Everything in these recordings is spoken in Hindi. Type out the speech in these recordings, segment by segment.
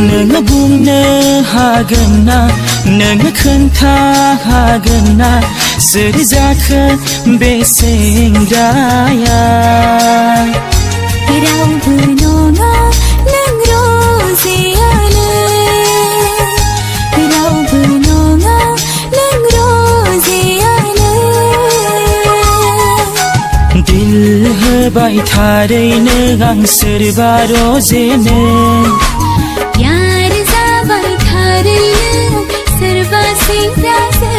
नोङो बुंनो हागोन ना नोङो खोन्था हागोन ना सोर जाखो बे सेंग्राया रावबो नङा नों रजेयानो रावबो नङा नों रजेयानो दिल होबाय थारैनो आं सोरबा रजेनो प्यार जाबाय थारैनो सोरबा सेंग्राजों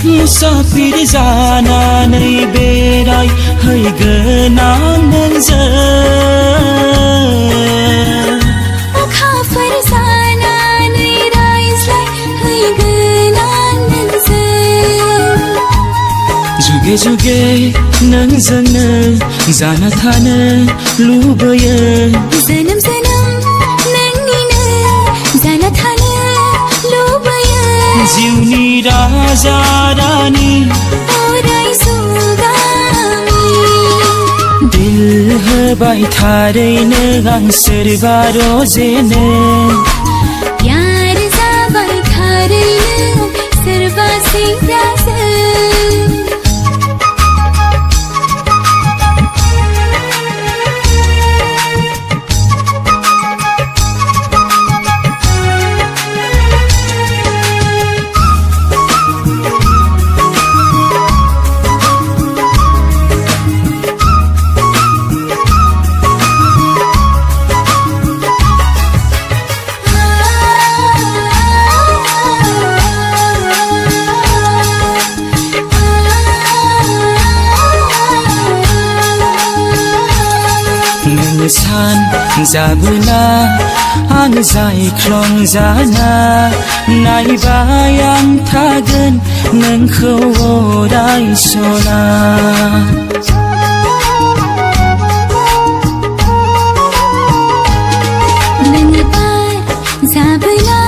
मुसाफिर जानानै बेराय हैगोन आं नोंजों अखाफोर जानानै रायज्लाय हैगोन आं नोंजों जुगे जुगे नोंजोंनो जाना थानो लुबैयो जोनोम जोनोम नोंनिनो जाना थानो लुबैयो जिउनि राजा रानी अराय जुगामि दिल होबाय थारैनो आं सोरबा रजेनो प्यार जाबाय थारैनो सोरबा सेंग्राजों सान जाबोला आं जायख्लं जाना नायबाय आं थागोन नोंखौ अराय सना नोङो बार जाबोला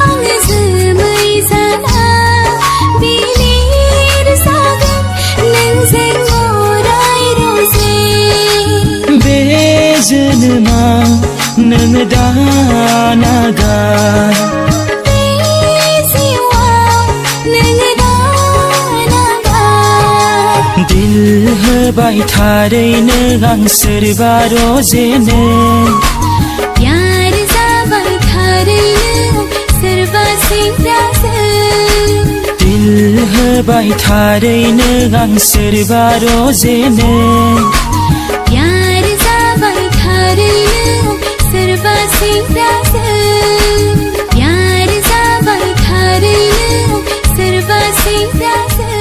आं जोमै जाना बिलिर जागोन नोंजों अराय रजे बे जोनोमाव नोङो दानागार बे जिउआव नोङो दानागार दिल होबाय थारैनो आं सोरबा रजेनो प्यार जाबाय थारैनो सोरबा सेंग्राजों दिल होबाय थारैनो आं सोरबा रजेनो प्यार जाबाय थारैनो सोरबा सेंग्राजों प्यार जाबाय थारैनो सोरबा सेंग्राजों